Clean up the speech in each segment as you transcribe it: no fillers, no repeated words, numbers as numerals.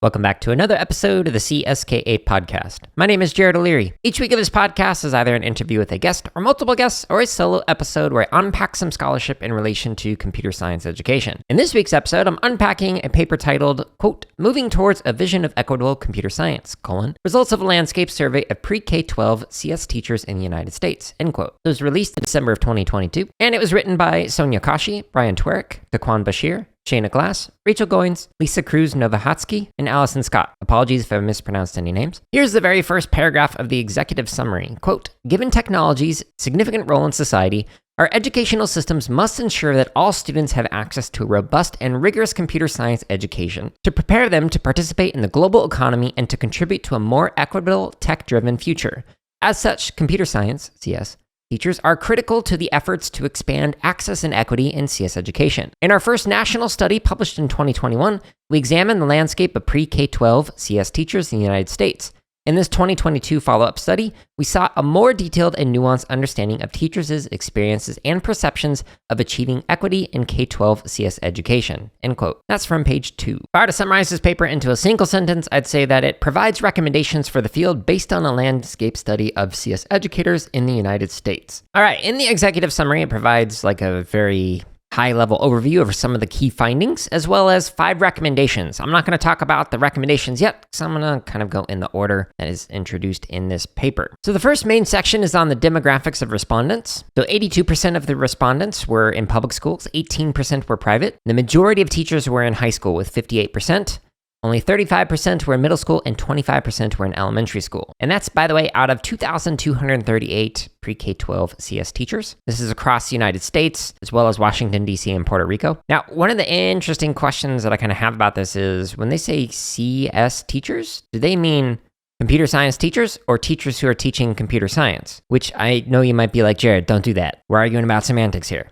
Welcome back to another episode of the CSKA podcast. My name is Jared O'Leary. Each week of this podcast is either an interview with a guest or multiple guests or a solo episode where I unpack some scholarship in relation to computer science education. In this week's episode, I'm unpacking a paper titled, quote, Moving Towards a Vision of Equitable Computer Science, Results of a Landscape Survey of PreK-12 CS Teachers in the United States, end quote. It was released in December of 2022, and it was written by Sonia Koshy, Brian Twarek, Bashir, Shayna Glass, Rachel Goins, Lisa Cruz Novahatski, and Allison Scott. Apologies if I mispronounced any names. Here's the very first paragraph of the executive summary. Quote, Given technology's significant role in society, our educational systems must ensure that all students have access to a robust and rigorous computer science education to prepare them to participate in the global economy and to contribute to a more equitable, tech-driven future. As such, computer science, CS, teachers are critical to the efforts to expand access and equity in CS education. In our first national study published in 2021, we examined the landscape of PreK-12 CS teachers in the United States. In this 2022 follow-up study, we sought a more detailed and nuanced understanding of teachers' experiences and perceptions of achieving equity in K-12 CS education, end quote. That's from page 2. If I were to summarize this paper into a single sentence, I'd say that it provides recommendations for the field based on a landscape study of CS educators in the United States. All right, in the executive summary, it provides like a very high-level overview of some of the key findings, as well as 5 recommendations. I'm not going to talk about the recommendations yet, because I'm going to kind of go in the order that is introduced in this paper. So the first main section is on the demographics of respondents. So 82% of the respondents were in public schools, 18% were private. The majority of teachers were in high school with 58%. Only 35% were in middle school and 25% were in elementary school. And that's, by the way, out of 2,238 PreK-12 CS teachers. This is across the United States, as well as Washington, D.C. and Puerto Rico. Now, one of the interesting questions that I kind of have about this is, when they say CS teachers, do they mean computer science teachers or teachers who are teaching computer science? Which I know you might be like, Jared, don't do that. We're arguing about semantics here.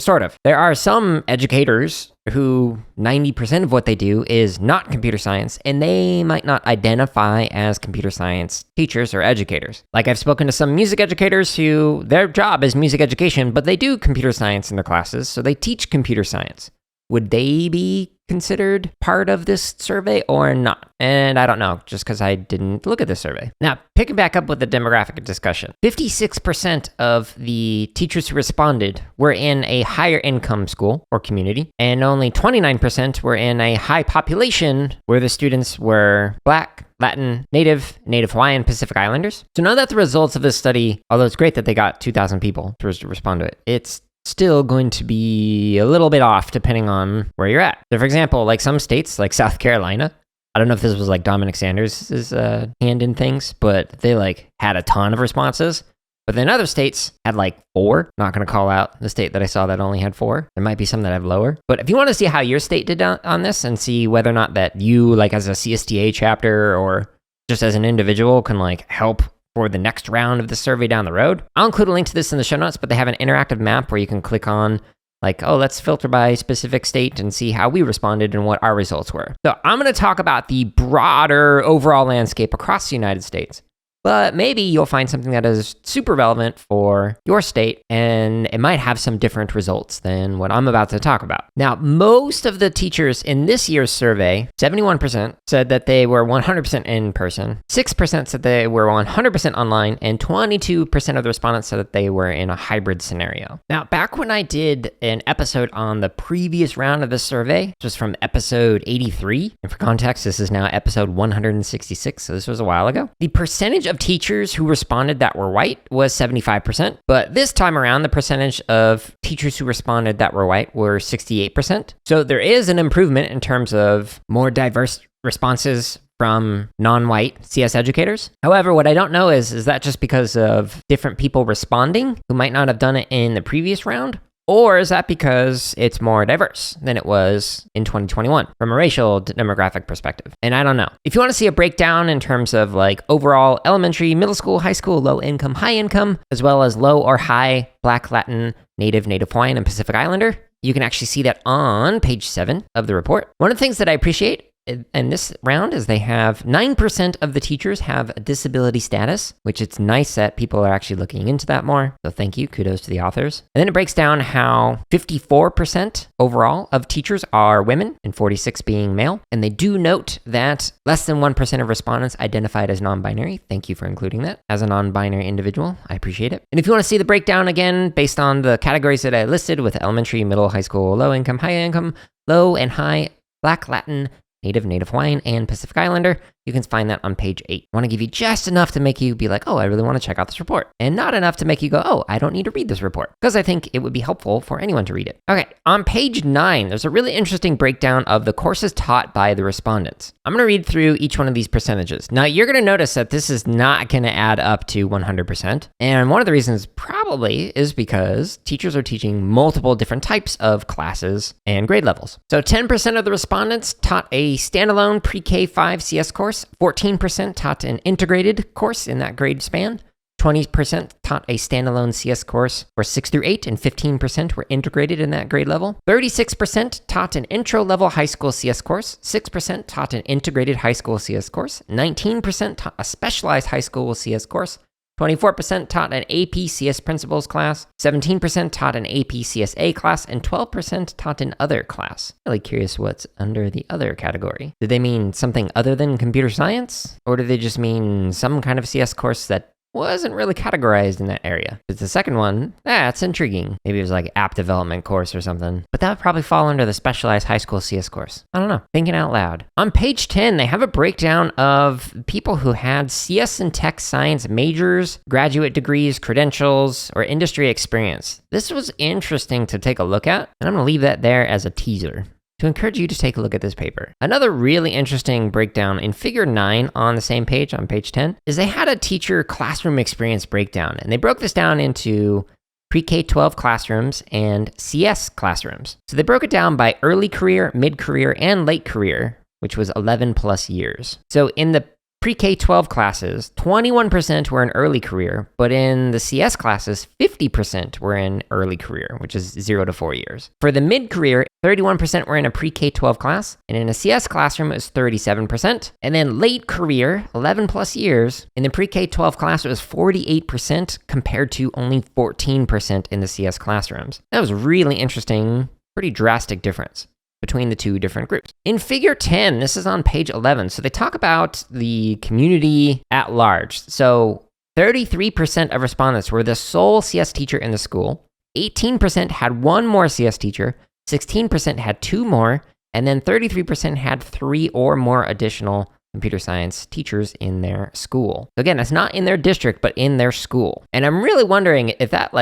Sort of. There are some educators who 90% of what they do is not computer science, and they might not identify as computer science teachers or educators. Like, I've spoken to some music educators who their job is music education, but they do computer science in their classes, so they teach computer science. Would they be considered part of this survey or not? And I don't know, just because I didn't look at this survey. Now, picking back up with the demographic discussion, 56% of the teachers who responded were in a higher income school or community, and only 29% were in a high population where the students were Black, Latin, Native Hawaiian, Pacific Islanders. So now that the results of this study, although it's great that they got 2,000 people to respond to it, it's still going to be a little bit off depending on where you're at. So for example, like some states like South Carolina, I don't know if this was like Dominic Sanders' hand in things, but they like had a ton of responses. But then other states had like 4. Not going to call out the state that I saw that only had 4. There might be some that have lower. But if you want to see how your state did on this and see whether or not that you, like as a CSTA chapter or just as an individual, can like help for the next round of the survey down the road, I'll include a link to this in the show notes, but they have an interactive map where you can click on like, oh, let's filter by specific state and see how we responded and what our results were. So I'm going to talk about the broader overall landscape across the United States. But maybe you'll find something that is super relevant for your state, and it might have some different results than what I'm about to talk about. Now, most of the teachers in this year's survey, 71%, said that they were 100% in person, 6% said they were 100% online, and 22% of the respondents said that they were in a hybrid scenario. Now, back when I did an episode on the previous round of the survey, which was from episode 83, and for context, this is now episode 166, so this was a while ago, the percentage of teachers who responded that were white was 75%, but this time around, the percentage of teachers who responded that were white were 68%. So there is an improvement in terms of more diverse responses from non-white CS educators. However, what I don't know is that just because of different people responding who might not have done it in the previous round? Or is that because it's more diverse than it was in 2021 from a racial demographic perspective? And I don't know. If you want to see a breakdown in terms of like overall elementary, middle school, high school, low income, high income, as well as low or high Black, Latin, Native Hawaiian, and Pacific Islander, you can actually see that on page 7 of the report. One of the things that I appreciate in this round is they have 9% of the teachers have a disability status, which it's nice that people are actually looking into that more. So thank you, kudos to the authors. And then it breaks down how 54% overall of teachers are women and 46 being male. And they do note that less than 1% of respondents identified as non-binary. Thank you for including that as a non-binary individual. I appreciate it. And if you want to see the breakdown again, based on the categories that I listed with elementary, middle, high school, low income, low and high, Black, Latin, Native Hawaiian, and Pacific Islander, you can find that on page 8. I want to give you just enough to make you be like, oh, I really want to check out this report. And not enough to make you go, oh, I don't need to read this report. Because I think it would be helpful for anyone to read it. Okay, on page 9, there's a really interesting breakdown of the courses taught by the respondents. I'm going to read through each one of these percentages. Now, you're going to notice that this is not going to add up to 100%. And one of the reasons probably is because teachers are teaching multiple different types of classes and grade levels. So 10% of the respondents taught a standalone PreK-12 CS course. 14% taught an integrated course in that grade span. 20% taught a standalone CS course for 6 through 8, and 15% were integrated in that grade level. 36% taught an intro-level high school CS course. 6% taught an integrated high school CS course. 19% taught a specialized high school CS course. 24% taught an AP CS Principles class, 17% taught an AP CSA class, and 12% taught an other class. Really curious what's under the other category. Did they mean something other than computer science? Or did they just mean some kind of CS course that wasn't really categorized in that area? It's the second one. That's intriguing. Maybe it was like app development course or something. But that would probably fall under the specialized high school CS course. I don't know. Thinking out loud. On page 10, they have a breakdown of people who had CS and tech science majors, graduate degrees, credentials, or industry experience. This was interesting to take a look at, and I'm going to leave that there as a teaser to encourage you to take a look at this paper. Another really interesting breakdown in figure 9 on the same page, on page 10, is they had a teacher classroom experience breakdown, and they broke this down into PreK-12 classrooms and CS classrooms. So they broke it down by early career, mid-career, and late career, which was 11 plus years. So in the PreK-12 classes, 21% were in early career, but in the CS classes, 50% were in early career, which is 0 to 4 years. For the mid-career, 31% were in a PreK-12 class, and in a CS classroom, it was 37%. And then late career, 11 plus years, in the PreK-12 class, it was 48% compared to only 14% in the CS classrooms. That was really interesting, pretty drastic difference between the two different groups. In figure 10, this is on page 11, so they talk about the community at large. So 33% of respondents were the sole CS teacher in the school, 18% had one more CS teacher, 16% had two more, and then 33% had 3 or more additional computer science teachers in their school. So again, that's not in their district, but in their school. And I'm really wondering if that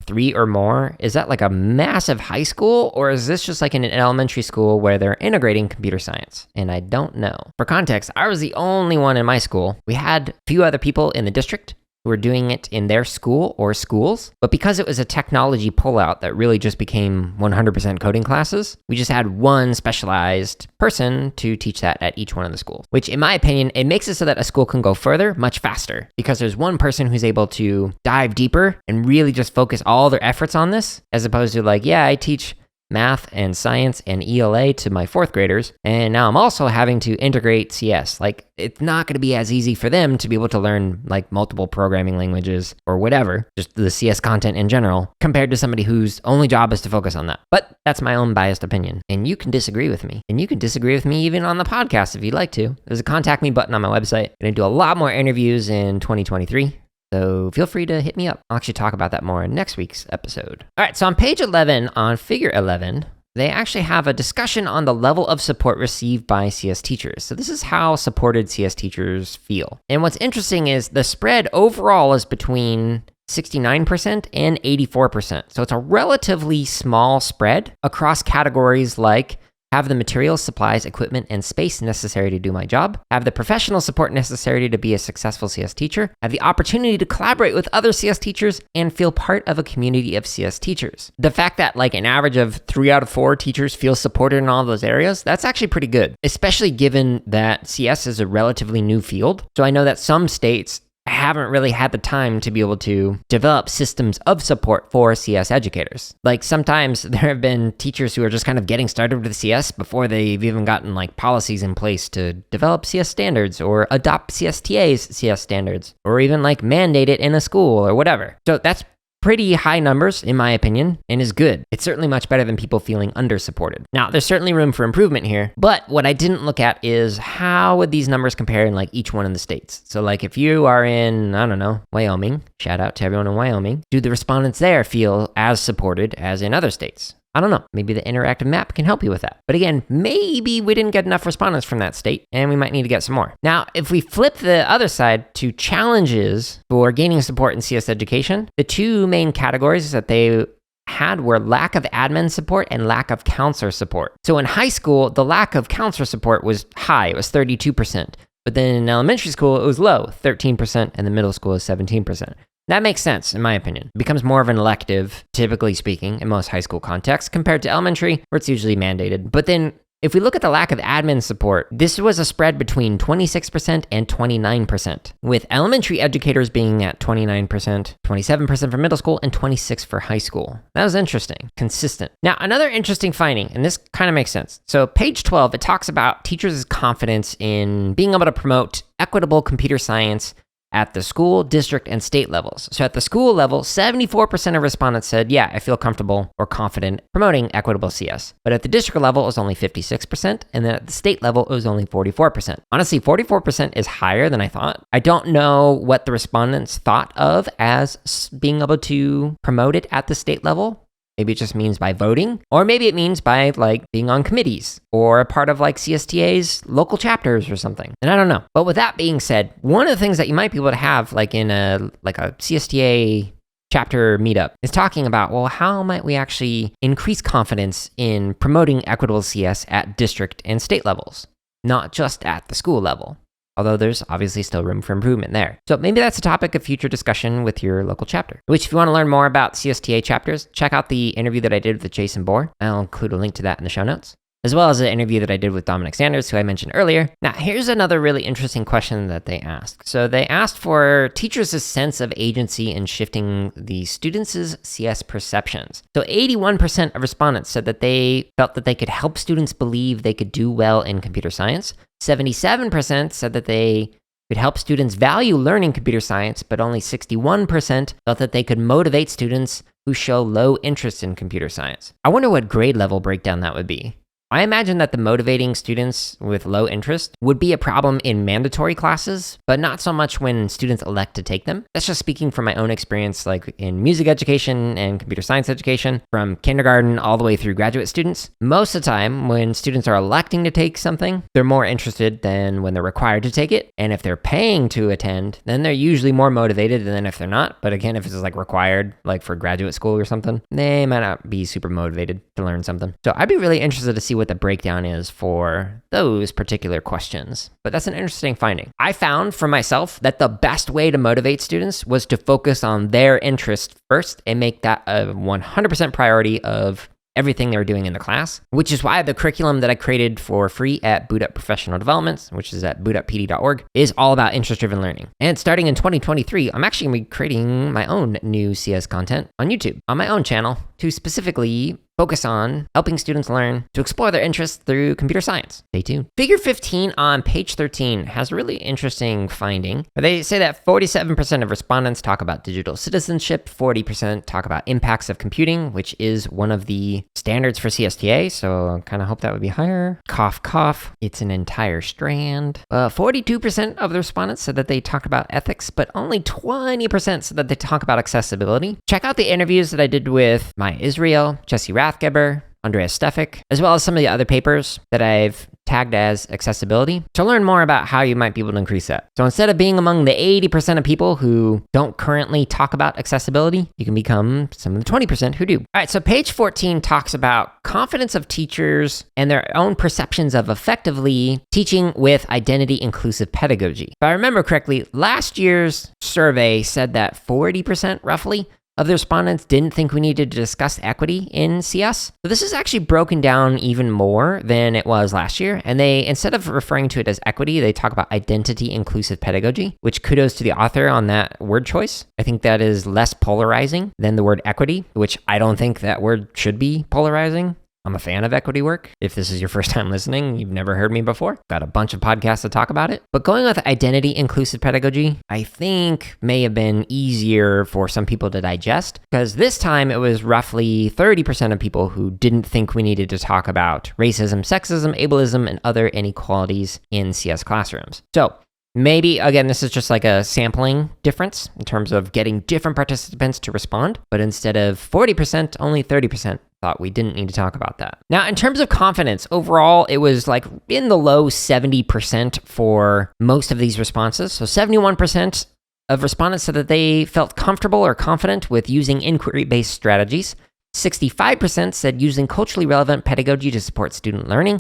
3 or more, is that like a massive high school, or is this just like in an elementary school where they're integrating computer science? And I don't know. For context, I was the only one in my school. We had a few other people in the district who were doing it in their school or schools, but because it was a technology pullout that really just became 100% coding classes, we just had one specialized person to teach that at each one of the schools, which in my opinion, it makes it so that a school can go further much faster because there's one person who's able to dive deeper and really just focus all their efforts on this, as opposed to I teach math and science and ELA to my 4th graders, and now I'm also having to integrate CS. It's not going to be as easy for them to be able to learn multiple programming languages or whatever, just the CS content in general, compared to somebody whose only job is to focus on that. But that's my own biased opinion, and you can disagree with me. And you can disagree with me even on the podcast if you'd like to. There's a contact me button on my website. I'm going to do a lot more interviews in 2023. So feel free to hit me up. I'll actually talk about that more in next week's episode. All right, so on page 11, on figure 11, they actually have a discussion on the level of support received by CS teachers. So this is how supported CS teachers feel. And what's interesting is the spread overall is between 69% and 84%. So it's a relatively small spread across categories like have the materials, supplies, equipment, and space necessary to do my job, have the professional support necessary to be a successful CS teacher, have the opportunity to collaborate with other CS teachers, and feel part of a community of CS teachers. The fact that an average of 3 out of 4 teachers feel supported in all those areas, that's actually pretty good, especially given that CS is a relatively new field. So I know that some states I haven't really had the time to be able to develop systems of support for CS educators. Like sometimes there have been teachers who are just kind of getting started with CS before they've even gotten like policies in place to develop CS standards or adopt CSTA's CS standards or even like mandate it in a school or whatever. So that's pretty high numbers, in my opinion, and is good. It's certainly much better than people feeling under-supported. Now, there's certainly room for improvement here, but what I didn't look at is how would these numbers compare in like each one of the states? So like if you are in, I don't know, Wyoming, shout out to everyone in Wyoming, do the respondents there feel as supported as in other states? I don't know. Maybe the interactive map can help you with that. But again, maybe we didn't get enough respondents from that state, and we might need to get some more. Now, if we flip the other side to challenges for gaining support in CS education, the two main categories that they had were lack of admin support and lack of counselor support. So in high school, the lack of counselor support was high. It was 32%. But then in elementary school, it was low, 13%, and the middle school is 17%. That makes sense, in my opinion. It becomes more of an elective, typically speaking, in most high school contexts, compared to elementary, where it's usually mandated. But then, if we look at the lack of admin support, this was a spread between 26% and 29%, with elementary educators being at 29%, 27% for middle school, and 26% for high school. That was interesting, consistent. Now, another interesting finding, and this kind of makes sense. So page 12, it talks about teachers' confidence in being able to promote equitable computer science at the school, district, and state levels. So at the school level, 74% of respondents said, yeah, I feel comfortable or confident promoting equitable CS. But at the district level, it was only 56%, and then at the state level, it was only 44%. Honestly, 44% is higher than I thought. I don't know what the respondents thought of as being able to promote it at the state level. Maybe it just means by voting, or maybe it means by like being on committees or a part of like CSTA's local chapters or something. And I don't know. But with that being said, one of the things that you might be able to have like in a CSTA chapter meetup is talking about, well, how might we actually increase confidence in promoting equitable CS at district and state levels, not just at the school level? Although there's obviously still room for improvement there. So maybe that's a topic of future discussion with your local chapter. Which, if you want to learn more about CSTA chapters, check out the interview that I did with Jason Bohr. I'll include a link to that in the show notes, as well as the interview that I did with Dominic Sanders, who I mentioned earlier. Now, here's another really interesting question that they asked. So they asked for teachers' sense of agency in shifting the students' CS perceptions. So 81% of respondents said that they felt that they could help students believe they could do well in computer science. 77% said that they could help students value learning computer science, but only 61% felt that they could motivate students who show low interest in computer science. I wonder what grade level breakdown that would be. I imagine that the motivating students with low interest would be a problem in mandatory classes, but not so much when students elect to take them. That's just speaking from my own experience, like in music education and computer science education, from kindergarten all the way through graduate students. Most of the time, when students are electing to take something, they're more interested than when they're required to take it. And if they're paying to attend, then they're usually more motivated than if they're not. But again, if it's like required, like for graduate school or something, they might not be super motivated to learn something. So I'd be really interested to see what the breakdown is for those particular questions. But that's an interesting finding. I found for myself that the best way to motivate students was to focus on their interest first and make that a 100% priority of everything they were doing in the class, which is why the curriculum that I created for free at Boot Up Professional Development, which is at bootuppd.org, is all about interest-driven learning. And starting in 2023, I'm actually going to be creating my own new CS content on YouTube, on my own channel, to specifically focus on helping students learn to explore their interests through computer science. Stay tuned. Figure 15 on page 13 has a really interesting finding. They say that 47% of respondents talk about digital citizenship, 40% talk about impacts of computing, which is one of the standards for CSTA, so I kind of hope that would be higher. Cough, cough. It's an entire strand. 42% of the respondents said that they talked about ethics, but only 20% said that they talk about accessibility. Check out the interviews that I did with Maya Israel, Jesse Rathgeber, Andreas Stefik, as well as some of the other papers that I've tagged as accessibility to learn more about how you might be able to increase that. So instead of being among the 80% of people who don't currently talk about accessibility, you can become some of the 20% who do. All right, so page 14 talks about confidence of teachers and their own perceptions of effectively teaching with identity-inclusive pedagogy. If I remember correctly, last year's survey said that 40% roughly of the respondents didn't think we needed to discuss equity in CS. So this is actually broken down even more than it was last year. And they, instead of referring to it as equity, they talk about identity inclusive pedagogy, which kudos to the author on that word choice. I think that is less polarizing than the word equity, which I don't think that word should be polarizing. I'm a fan of equity work. If this is your first time listening, you've never heard me before. Got a bunch of podcasts to talk about it. But going with identity inclusive pedagogy, I think may have been easier for some people to digest, because this time it was roughly 30% of people who didn't think we needed to talk about racism, sexism, ableism, and other inequalities in CS classrooms. So maybe, again, this is just like a sampling difference in terms of getting different participants to respond, but instead of 40%, only 30% thought we didn't need to talk about that. Now, in terms of confidence, overall, it was like in the low 70% for most of these responses. So 71% of respondents said that they felt comfortable or confident with using inquiry-based strategies. 65% said using culturally relevant pedagogy to support student learning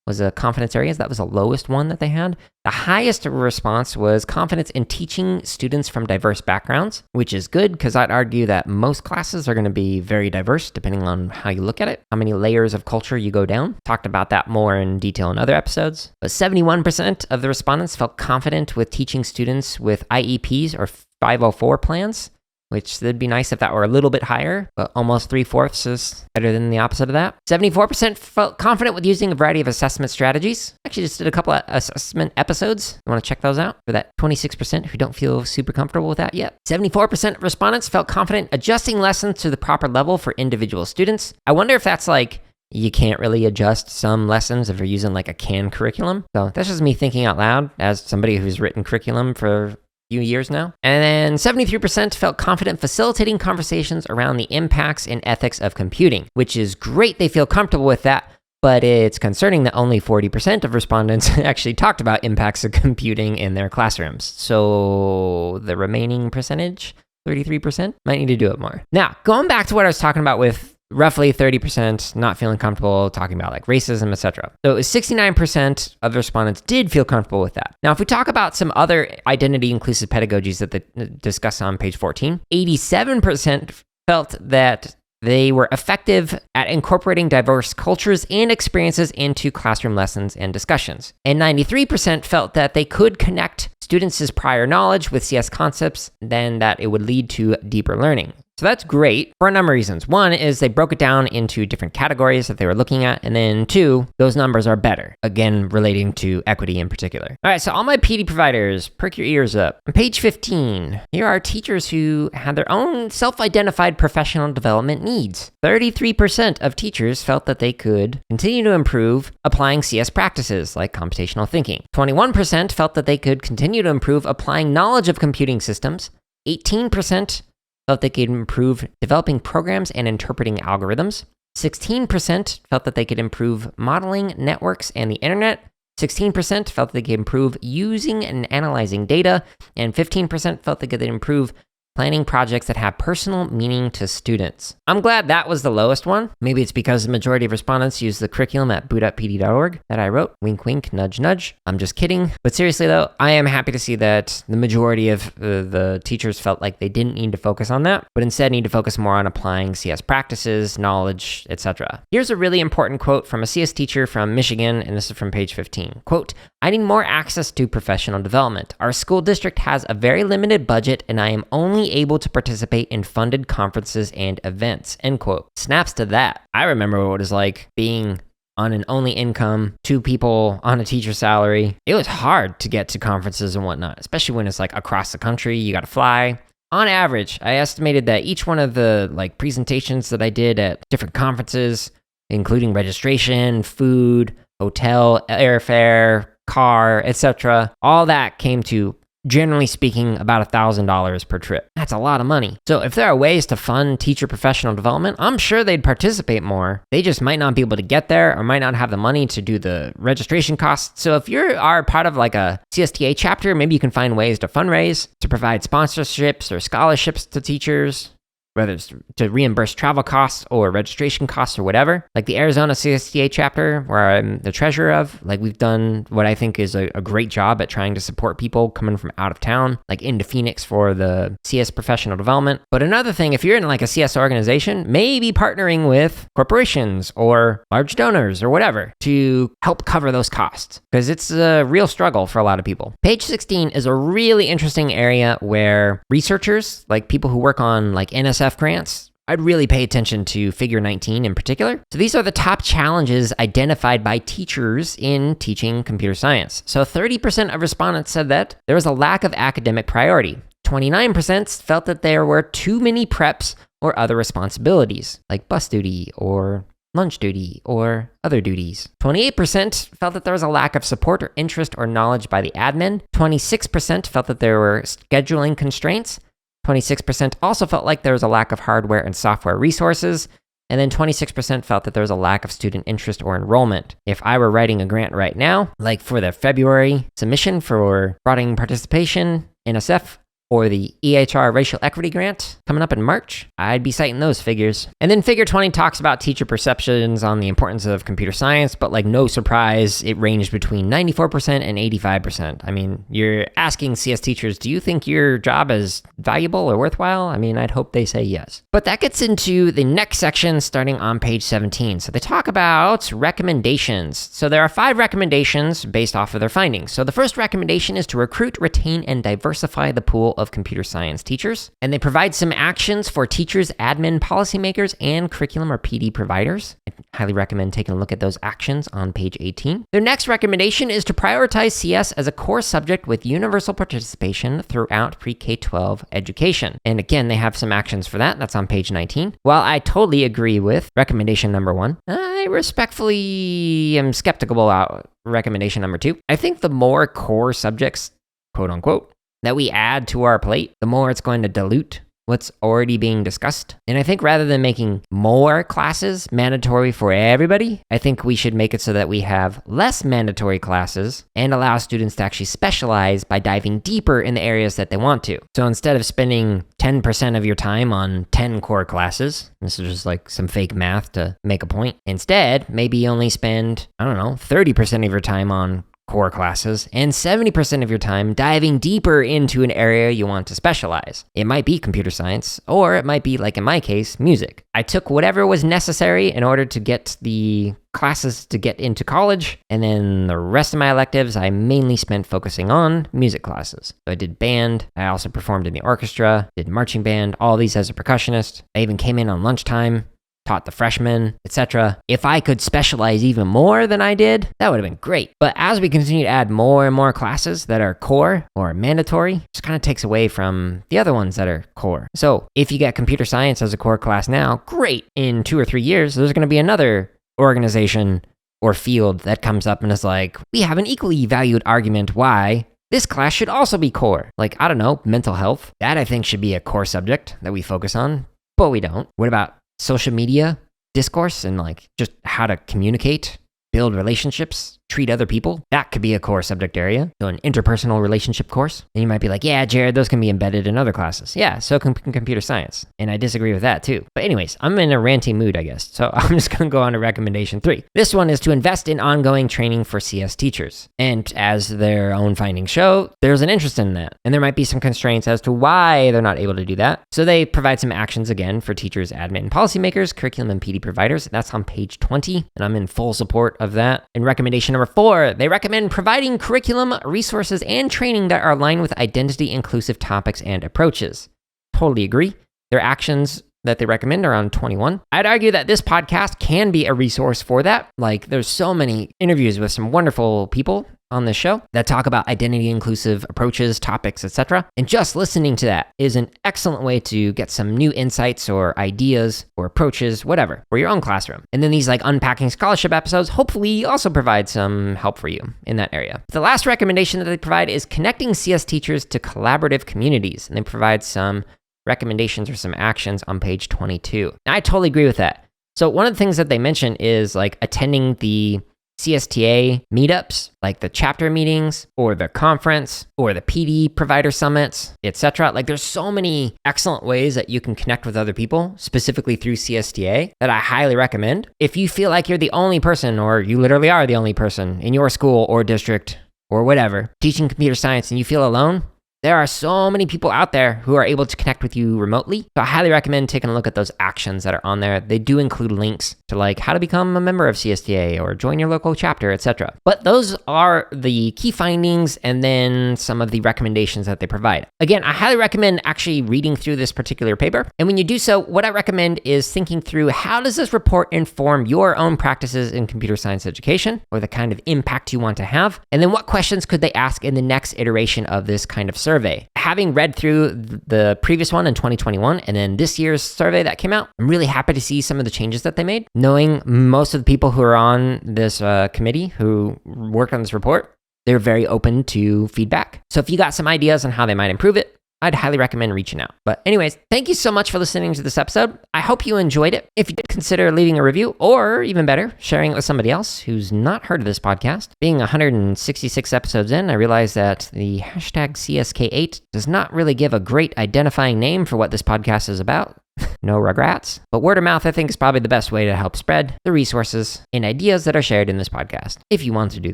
was a confidence area. That was the lowest one that they had. The highest response was confidence in teaching students from diverse backgrounds, which is good because I'd argue that most classes are going to be very diverse depending on how you look at it, how many layers of culture you go down. Talked about that more in detail in other episodes. But 71% of the respondents felt confident with teaching students with IEPs or 504 plans, which would be nice if that were a little bit higher, but almost 3/4 is better than the opposite of that. 74% felt confident with using a variety of assessment strategies. Actually just did a couple of assessment episodes. You want to check those out for that 26% who don't feel super comfortable with that yet. 74% of respondents felt confident adjusting lessons to the proper level for individual students. I wonder if that's like, you can't really adjust some lessons if you're using like a canned curriculum. So that's just me thinking out loud as somebody who's written curriculum for few years now. And then 73% felt confident facilitating conversations around the impacts and ethics of computing, which is great. They feel comfortable with that, but it's concerning that only 40% of respondents actually talked about impacts of computing in their classrooms. So the remaining percentage, 33%, might need to do it more. Now, going back to what I was talking about with roughly 30% not feeling comfortable talking about like racism, etc. So it was 69% of the respondents did feel comfortable with that. Now, if we talk about some other identity inclusive pedagogies that they discuss on page 14, 87% felt that they were effective at incorporating diverse cultures and experiences into classroom lessons and discussions. And 93% felt that they could connect students' prior knowledge with CS concepts, then that it would lead to deeper learning. So that's great for a number of reasons. One is they broke it down into different categories that they were looking at. And then two, those numbers are better. Again, relating to equity in particular. All right, so all my PD providers, perk your ears up. On page 15, here are teachers who had their own self-identified professional development needs. 33% of teachers felt that they could continue to improve applying CS practices like computational thinking. 21% felt that they could continue to improve applying knowledge of computing systems. 18% felt they could improve developing programs and interpreting algorithms. 16% felt that they could improve modeling networks and the internet. 16% felt they could improve using and analyzing data. And 15% felt they could improve planning projects that have personal meaning to students. I'm glad that was the lowest one. Maybe it's because the majority of respondents use the curriculum at boot.pd.org that I wrote. Wink, wink, nudge, nudge. I'm just kidding. But seriously though, I am happy to see that the majority of the teachers felt like they didn't need to focus on that, but instead need to focus more on applying CS practices, knowledge, etc. Here's a really important quote from a CS teacher from Michigan, and this is from page 15. Quote, "I need more access to professional development. Our school district has a very limited budget and I am only able to participate in funded conferences and events." End quote. Snaps to that. I remember what it was like being on an only income, 2 people on a teacher's salary. It was hard to get to conferences and whatnot, especially when it's like across the country, you got to fly. On average, I estimated that each one of the like presentations that I did at different conferences, including registration, food, hotel, airfare, car, etc., all that came to, generally speaking, about $1,000 per trip. That's a lot of money. So if there are ways to fund teacher professional development, I'm sure they'd participate more. They just might not be able to get there or might not have the money to do the registration costs. So if you are part of like a CSTA chapter, maybe you can find ways to fundraise, to provide sponsorships or scholarships to teachers. whether it's to reimburse travel costs or registration costs or whatever. Like the Arizona CSTA chapter, where I'm the treasurer of, like we've done what I think is a great job at trying to support people coming from out of town, like into Phoenix for the CS professional development. But another thing, if you're in like a CS organization, maybe partnering with corporations or large donors or whatever to help cover those costs, because it's a real struggle for a lot of people. Page 16 is a really interesting area where researchers, like people who work on like NSF grants, I'd really pay attention to figure 19 in particular. So these are the top challenges identified by teachers in teaching computer science. So 30% of respondents said that there was a lack of academic priority. 29% felt that there were too many preps or other responsibilities, like bus duty or lunch duty or other duties. 28% felt that there was a lack of support or interest or knowledge by the admin. 26% felt that there were scheduling constraints. 26% also felt like there was a lack of hardware and software resources. And then 26% felt that there was a lack of student interest or enrollment. If I were writing a grant right now, like for the February submission for broadening participation, NSF, or the EHR racial equity grant coming up in March, I'd be citing those figures. And then figure 20 talks about teacher perceptions on the importance of computer science, but like no surprise, it ranged between 94% and 85%. I mean, you're asking CS teachers, do you think your job is valuable or worthwhile? I mean, I'd hope they say yes. But that gets into the next section starting on page 17. So they talk about recommendations. So there are 5 recommendations based off of their findings. So the first recommendation is to recruit, retain, and diversify the pool of computer science teachers. And they provide some actions for teachers, admin, policymakers, and curriculum or PD providers. I highly recommend taking a look at those actions on page 18. Their next recommendation is to prioritize CS as a core subject with universal participation throughout pre-K-12 education. And again, they have some actions for that. That's on page 19. While I totally agree with recommendation number 1, I respectfully am skeptical about recommendation number 2. I think the more core subjects, quote unquote, that we add to our plate, the more it's going to dilute what's already being discussed. And I think rather than making more classes mandatory for everybody, I think we should make it so that we have less mandatory classes and allow students to actually specialize by diving deeper in the areas that they want to. So instead of spending 10% of your time on 10 core classes, this is just like some fake math to make a point, instead, maybe only spend, 30% of your time on core classes and 70% of your time diving deeper into an area you want to specialize. It might be computer science, or it might be, like in my case, music. I took whatever was necessary in order to get the classes to get into college, and then the rest of my electives I mainly spent focusing on music classes. So I did band, I also performed in the orchestra, did marching band, all these as a percussionist. I even came in on lunchtime, taught the freshmen, etc. If I could specialize even more than I did, that would have been great. But as we continue to add more and more classes that are core or mandatory, it just kind of takes away from the other ones that are core. So if you get computer science as a core class now, great. In 2 or 3 years, there's going to be another organization or field that comes up and is like, we have an equally valued argument why this class should also be core. Like, mental health. That I think should be a core subject that we focus on, but we don't. What about social media discourse and like just how to communicate, build relationships, treat other people? That could be a core subject area. So an interpersonal relationship course. And you might be like, yeah, Jared, those can be embedded in other classes. Yeah, so can computer science. And I disagree with that too. But anyways, I'm in a ranty mood, I guess. So I'm just going to go on to recommendation 3. This one is to invest in ongoing training for CS teachers. And as their own findings show, there's an interest in that. And there might be some constraints as to why they're not able to do that. So they provide some actions again for teachers, admin, and policymakers, curriculum, and PD providers. That's on page 20. And I'm in full support of that. And recommendation number 4, they recommend providing curriculum, resources, and training that are aligned with identity-inclusive topics and approaches. Totally agree. Their actions that they recommend are on 21. I'd argue that this podcast can be a resource for that. Like, there's so many interviews with some wonderful people on this show that talk about identity-inclusive approaches, topics, etc. And just listening to that is an excellent way to get some new insights or ideas or approaches, whatever, for your own classroom. And then these like unpacking scholarship episodes hopefully also provide some help for you in that area. The last recommendation that they provide is connecting CS teachers to collaborative communities. And they provide some recommendations or some actions on page 22. And I totally agree with that. So one of the things that they mention is like attending the CSTA meetups, like the chapter meetings or the conference or the PD provider summits, etc. Like there's so many excellent ways that you can connect with other people, specifically through CSTA, that I highly recommend. If you feel like you're the only person, or you literally are the only person in your school or district or whatever, teaching computer science and you feel alone, there are so many people out there who are able to connect with you remotely. So I highly recommend taking a look at those actions that are on there. They do include links to like how to become a member of CSTA or join your local chapter, etc. But those are the key findings and then some of the recommendations that they provide. Again, I highly recommend actually reading through this particular paper. And when you do so, what I recommend is thinking through how does this report inform your own practices in computer science education, or the kind of impact you want to have? And then what questions could they ask in the next iteration of this kind of survey? Having read through the previous one in 2021 and then this year's survey that came out, I'm really happy to see some of the changes that they made. Knowing most of the people who are on this committee who worked on this report, they're very open to feedback. So if you got some ideas on how they might improve it, I'd highly recommend reaching out. But anyways, thank you so much for listening to this episode. I hope you enjoyed it. If you did, consider leaving a review, or even better, sharing it with somebody else who's not heard of this podcast. Being 166 episodes in, I realized that the hashtag CSK8 does not really give a great identifying name for what this podcast is about. No regrets. But word of mouth, I think, is probably the best way to help spread the resources and ideas that are shared in this podcast, if you want to do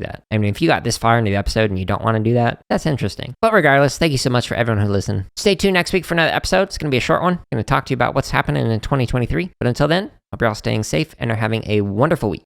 that. I mean, if you got this far into the episode and you don't want to do that, that's interesting. But regardless, thank you so much for everyone who listened. Stay tuned next week for another episode. It's going to be a short one. I'm going to talk to you about what's happening in 2023. But until then, hope you're all staying safe and are having a wonderful week.